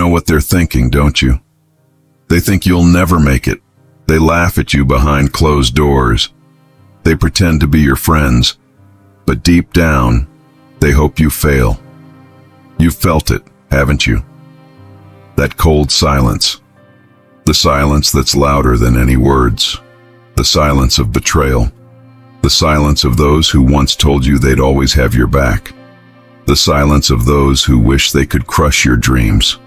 know what they're thinking, don't you? They think you'll never make it. They laugh at you behind closed doors. They pretend to be your friends, but deep down, they hope you fail. You've felt it, haven't you? That cold silence. The silence that's louder than any words. The silence of betrayal. The silence of those who once told you they'd always have your back. The silence of those who wish they could crush your dreams.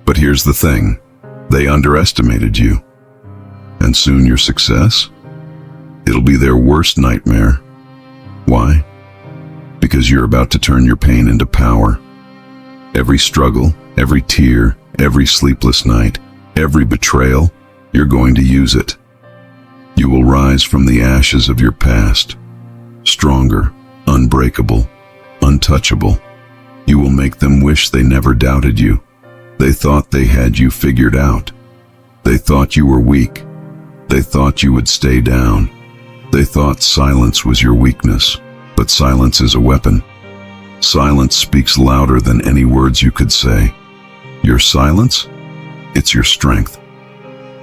But here's the thing. They underestimated you. And soon your success? It'll be their worst nightmare. Why? Because you're about to turn your pain into power. Every struggle, every tear, every sleepless night, every betrayal, you're going to use it. You will rise from the ashes of your past, stronger, unbreakable, untouchable. You will make them wish they never doubted you. They thought they had you figured out. They thought you were weak. They thought you would stay down. They thought silence was your weakness, but silence is a weapon. Silence speaks louder than any words you could say. Your silence? It's your strength.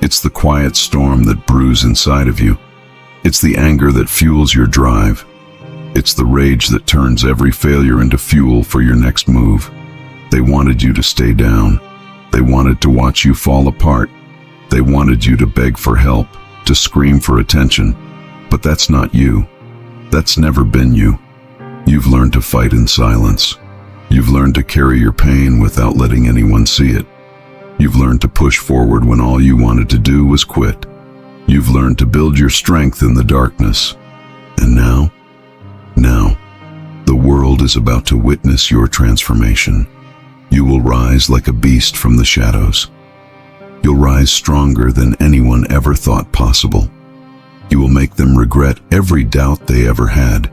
It's the quiet storm that brews inside of you. It's the anger that fuels your drive. It's the rage that turns every failure into fuel for your next move. They wanted you to stay down. They wanted to watch you fall apart. They wanted you to beg for help, to scream for attention. But that's not you. That's never been you. You've learned to fight in silence. You've learned to carry your pain without letting anyone see it. You've learned to push forward when all you wanted to do was quit. You've learned to build your strength in the darkness. And now, the world is about to witness your transformation. You will rise like a beast from the shadows. You'll rise stronger than anyone ever thought possible. You will make them regret every doubt they ever had.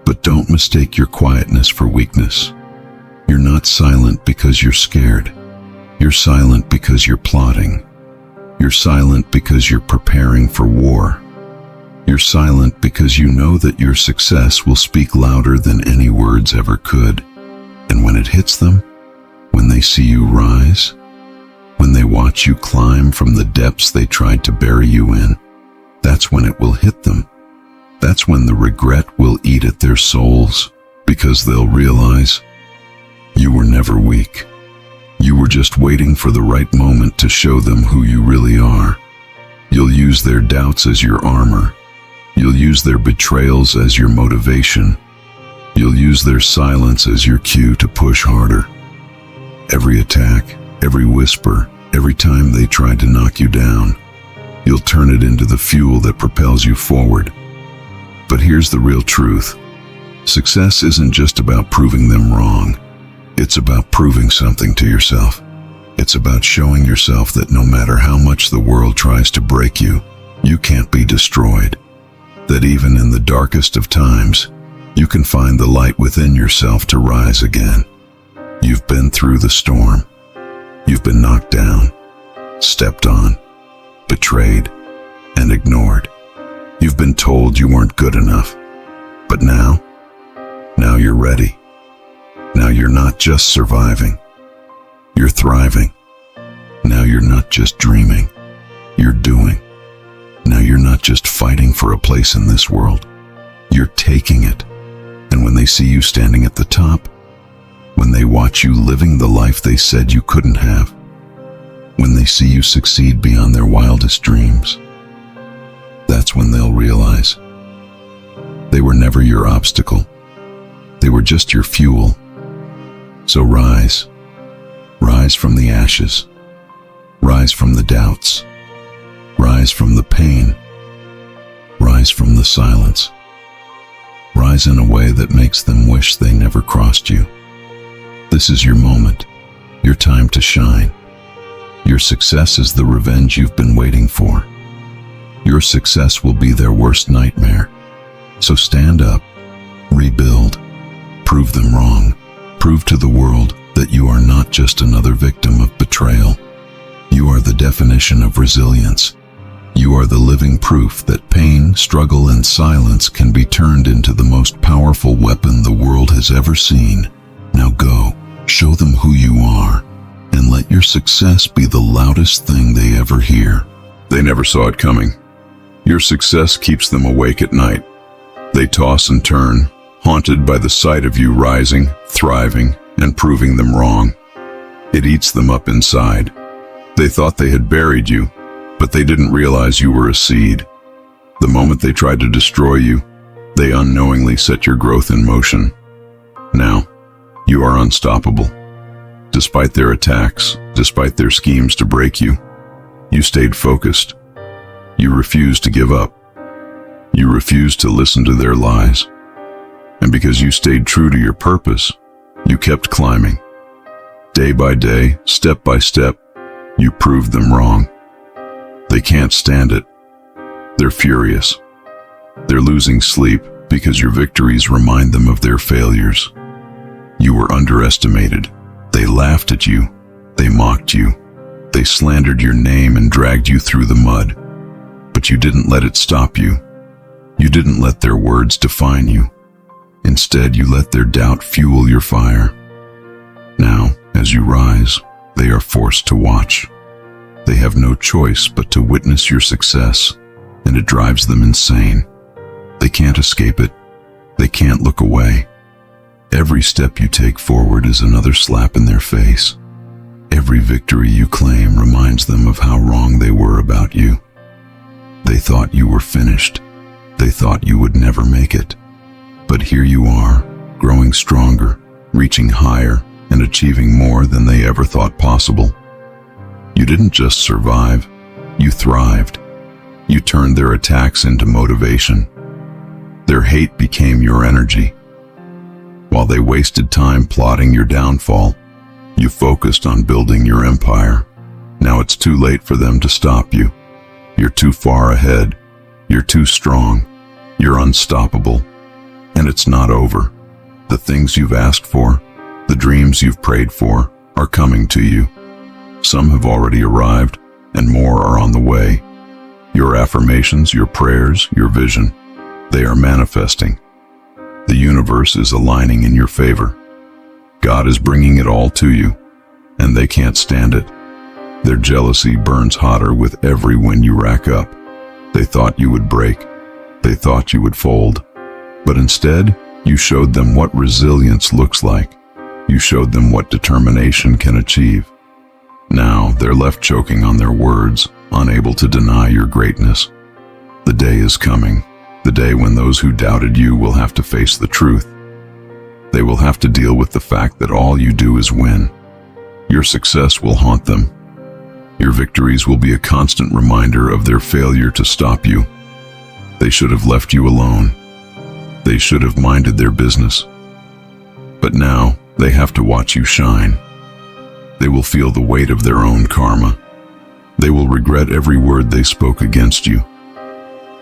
But don't mistake your quietness for weakness. You're not silent because you're scared. You're silent because you're plotting. You're silent because you're preparing for war. You're silent because you know that your success will speak louder than any words ever could. And when it hits them, when they see you rise, when they watch you climb from the depths they tried to bury you in, that's when it will hit them. That's when the regret will eat at their souls, because they'll realize you were never weak. You were just waiting for the right moment to show them who you really are. You'll use their doubts as your armor. You'll use their betrayals as your motivation. You'll use their silence as your cue to push harder. Every attack, every whisper, every time they tried to knock you down, you'll turn it into the fuel that propels you forward. But here's the real truth. Success isn't just about proving them wrong. It's about proving something to yourself. It's about showing yourself that no matter how much the world tries to break you, you can't be destroyed. That even in the darkest of times, you can find the light within yourself to rise again. You've been through the storm. You've been knocked down, stepped on, betrayed, and ignored. You've been told you weren't good enough. But now you're ready. Now you're not just surviving. You're thriving. Now you're not just dreaming. You're doing. Now you're not just fighting for a place in this world. You're taking it. And when they see you standing at the top, when they watch you living the life they said you couldn't have, when they see you succeed beyond their wildest dreams, that's when they'll realize they were never your obstacle. They were just your fuel. So rise. Rise from the ashes. Rise from the doubts. Rise from the pain. Rise from the silence. Rise in a way that makes them wish they never crossed you. This is your moment, your time to shine. Your success is the revenge you've been waiting for. Your success will be their worst nightmare. So stand up, rebuild, prove them wrong, prove to the world that you are not just another victim of betrayal. You are the definition of resilience. You are the living proof that pain, struggle, and silence can be turned into the most powerful weapon the world has ever seen. Now go, show them who you are, and let your success be the loudest thing they ever hear. They never saw it coming. Your success keeps them awake at night. They toss and turn, haunted by the sight of you rising, thriving, and proving them wrong. It eats them up inside. They thought they had buried you, but they didn't realize you were a seed. The moment they tried to destroy you, they unknowingly set your growth in motion. Now, you are unstoppable. Despite their attacks, despite their schemes to break you, you stayed focused. You refused to give up. You refused to listen to their lies. And because you stayed true to your purpose, you kept climbing. Day by day, step by step, you proved them wrong. They can't stand it. They're furious. They're losing sleep because your victories remind them of their failures. You were underestimated. They laughed at you. They mocked you. They slandered your name and dragged you through the mud. But you didn't let it stop you. You didn't let their words define you. Instead, you let their doubt fuel your fire. Now, as you rise, they are forced to watch. They have no choice but to witness your success, and it drives them insane. They can't escape it. They can't look away. Every step you take forward is another slap in their face. Every victory you claim reminds them of how wrong they were about you. They thought you were finished. They thought you would never make it. But here you are, growing stronger, reaching higher, and achieving more than they ever thought possible. You didn't just survive, you thrived. You turned their attacks into motivation. Their hate became your energy. While they wasted time plotting your downfall, you focused on building your empire. Now it's too late for them to stop you. You're too far ahead. You're too strong. You're unstoppable. And it's not over. The things you've asked for, the dreams you've prayed for, are coming to you. Some have already arrived, and more are on the way. Your affirmations, your prayers, your vision, they are manifesting. The universe is aligning in your favor. God is bringing it all to you, and they can't stand it. Their jealousy burns hotter with every win you rack up. They thought you would break. They thought you would fold. But instead, you showed them what resilience looks like. You showed them what determination can achieve. Now, they're left choking on their words, unable to deny your greatness. The day is coming, the day when those who doubted you will have to face the truth. They will have to deal with the fact that all you do is win. Your success will haunt them. Your victories will be a constant reminder of their failure to stop you. They should have left you alone. They should have minded their business. But now, they have to watch you shine. They will feel the weight of their own karma. They will regret every word they spoke against you.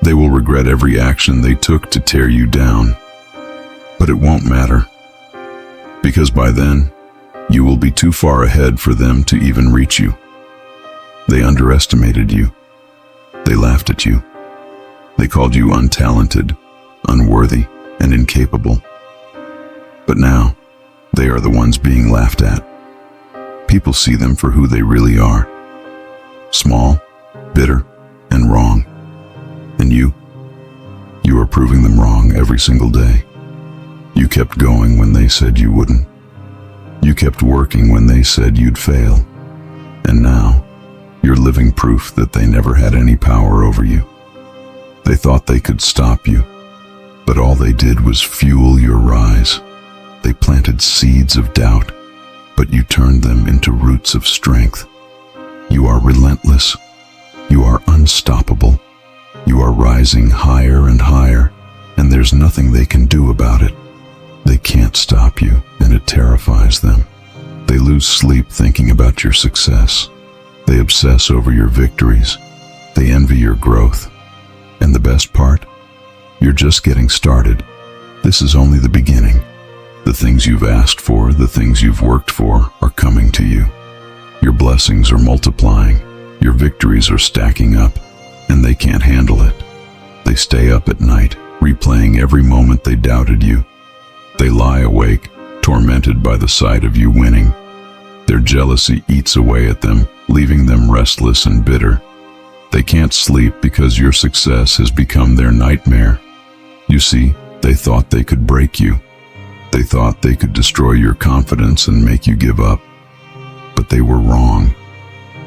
They will regret every action they took to tear you down. But it won't matter, because by then, you will be too far ahead for them to even reach you. They underestimated you. They laughed at you. They called you untalented, unworthy, and incapable. But now, they are the ones being laughed at. People see them for who they really are. Small, bitter, and wrong. And you are proving them wrong every single day. You kept going when they said you wouldn't. You kept working when they said you'd fail. And now, you're living proof that they never had any power over you. They thought they could stop you, but all they did was fuel your rise. They planted seeds of doubt, but you turned them into roots of strength. You are relentless. You are unstoppable. You are rising higher and higher, and there's nothing they can do about it. They can't stop you, and it terrifies them. They lose sleep thinking about your success. They obsess over your victories. They envy your growth. And the best part? You're just getting started. This is only the beginning. The things you've asked for, the things you've worked for, are coming to you. Your blessings are multiplying. Your victories are stacking up, and they can't handle it. They stay up at night, replaying every moment they doubted you. They lie awake, tormented by the sight of you winning. Their jealousy eats away at them, leaving them restless and bitter. They can't sleep because your success has become their nightmare. You see, they thought they could break you. They thought they could destroy your confidence and make you give up. But they were wrong.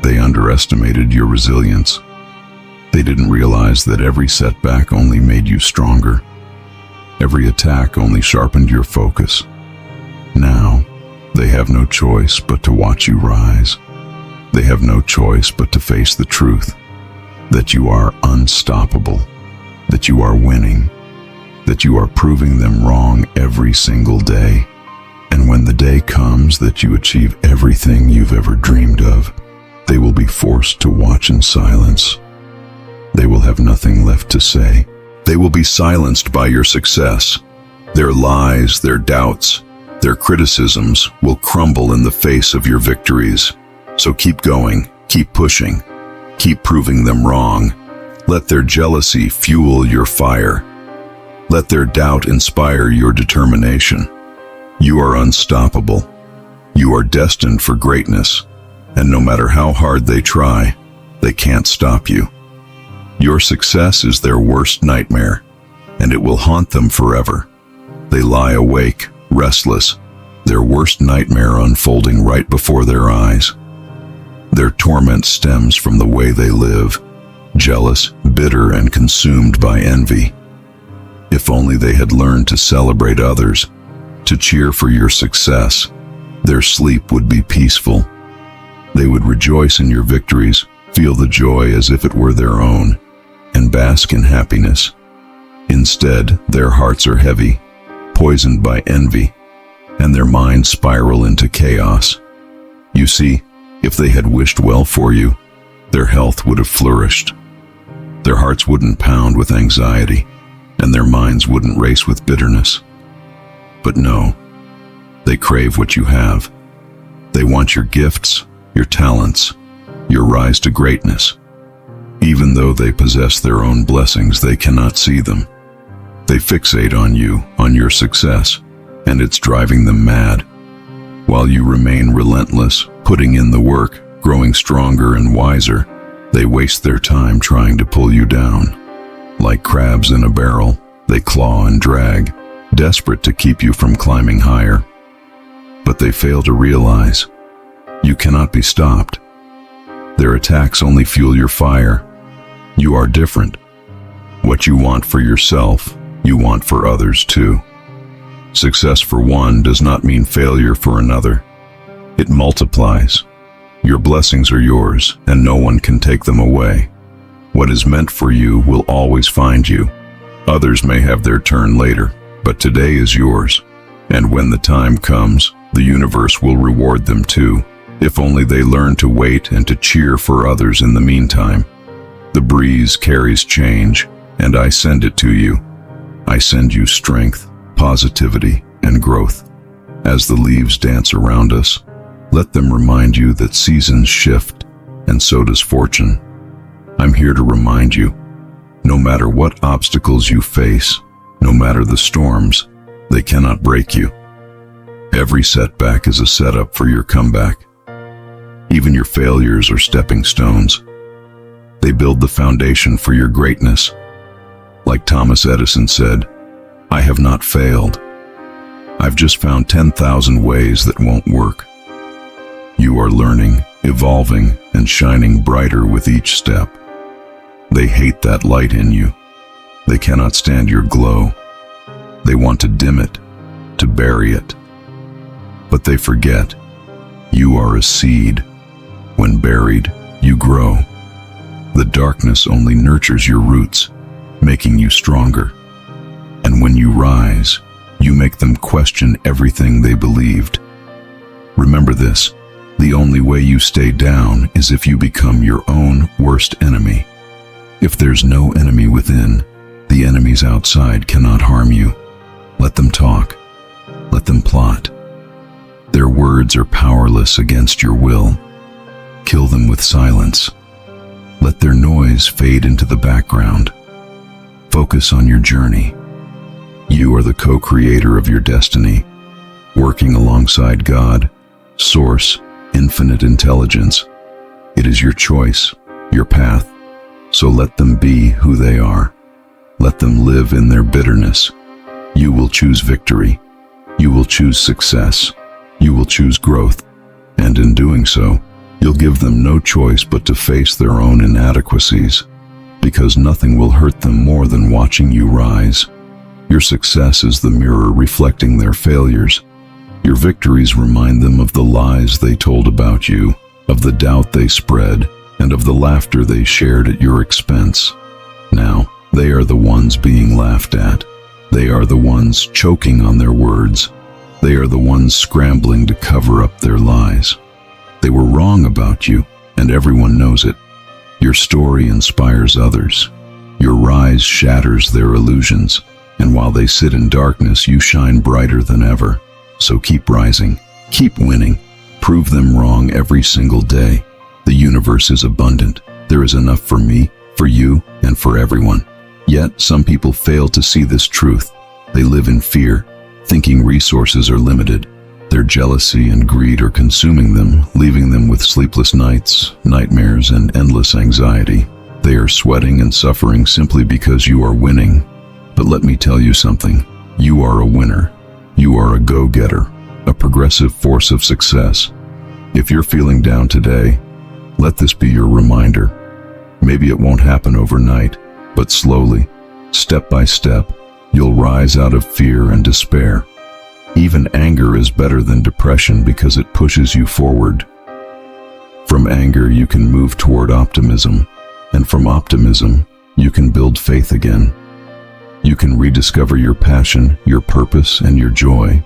They underestimated your resilience. They didn't realize that every setback only made you stronger. Every attack only sharpened your focus. Now, they have no choice but to watch you rise. They have no choice but to face the truth that you are unstoppable, that you are winning, that you are proving them wrong every single day. And when the day comes that you achieve everything you've ever dreamed of, they will be forced to watch in silence. They will have nothing left to say. They will be silenced by your success. Their lies, their doubts, their criticisms will crumble in the face of your victories. So keep going, keep pushing, keep proving them wrong. Let their jealousy fuel your fire. Let their doubt inspire your determination. You are unstoppable. You are destined for greatness, and no matter how hard they try, they can't stop you. Your success is their worst nightmare, and it will haunt them forever. They lie awake, restless, their worst nightmare unfolding right before their eyes. Their torment stems from the way they live, jealous, bitter, and consumed by envy. If only they had learned to celebrate others, to cheer for your success, their sleep would be peaceful. They would rejoice in your victories, feel the joy as if it were their own, and bask in happiness. Instead, their hearts are heavy, poisoned by envy, and their minds spiral into chaos. You see, if they had wished well for you, their health would have flourished. Their hearts wouldn't pound with anxiety, and their minds wouldn't race with bitterness. But no, they crave what you have. They want your gifts, your talents, your rise to greatness. Even though they possess their own blessings, they cannot see them. They fixate on you, on your success, and it's driving them mad. While you remain relentless, putting in the work, growing stronger and wiser, they waste their time trying to pull you down. Like crabs in a barrel, they claw and drag, desperate to keep you from climbing higher. But they fail to realize you cannot be stopped. Their attacks only fuel your fire. You are different. What you want for yourself, you want for others too. Success for one does not mean failure for another. It multiplies. Your blessings are yours, and no one can take them away. What is meant for you will always find you. Others may have their turn later, but today is yours. And when the time comes, the universe will reward them too, if only they learn to wait and to cheer for others in the meantime. The breeze carries change, and I send it to you. I send you strength, positivity, and growth. As the leaves dance around us, let them remind you that seasons shift, and so does fortune. I'm here to remind you, no matter what obstacles you face, no matter the storms, they cannot break you. Every setback is a setup for your comeback. Even your failures are stepping stones. They build the foundation for your greatness. Like Thomas Edison said, I have not failed. I've just found 10,000 ways that won't work. You are learning, evolving, and shining brighter with each step. They hate that light in you. They cannot stand your glow. They want to dim it, to bury it. But they forget, you are a seed. When buried, you grow. The darkness only nurtures your roots, making you stronger. And when you rise, you make them question everything they believed. Remember this, the only way you stay down is if you become your own worst enemy. If there's no enemy within, the enemies outside cannot harm you. Let them talk. Let them plot. Their words are powerless against your will. Kill them with silence. Let their noise fade into the background. Focus on your journey. You are the co-creator of your destiny, working alongside God, Source, infinite intelligence. It is your choice, your path. So let them be who they are. Let them live in their bitterness. You will choose victory. You will choose success. You will choose growth. And in doing so, you'll give them no choice but to face their own inadequacies, because nothing will hurt them more than watching you rise. Your success is the mirror reflecting their failures. Your victories remind them of the lies they told about you, of the doubt they spread, and of the laughter they shared at your expense. Now, they are the ones being laughed at. They are the ones choking on their words. They are the ones scrambling to cover up their lies. They were wrong about you, and everyone knows it. Your story inspires others. Your rise shatters their illusions, and while they sit in darkness, you shine brighter than ever. So keep rising, keep winning, prove them wrong every single day. The universe is abundant. There is enough for me, for you, and for everyone. Yet, some people fail to see this truth. They live in fear, thinking resources are limited. Their jealousy and greed are consuming them, leaving them with sleepless nights, nightmares, and endless anxiety. They are sweating and suffering simply because you are winning. But let me tell you something. You are a winner. You are a go-getter, a progressive force of success. If you're feeling down today, let this be your reminder. Maybe it won't happen overnight, but slowly, step by step, you'll rise out of fear and despair. Even anger is better than depression because it pushes you forward. From anger, you can move toward optimism, and from optimism, you can build faith again. You can rediscover your passion, your purpose, and your joy.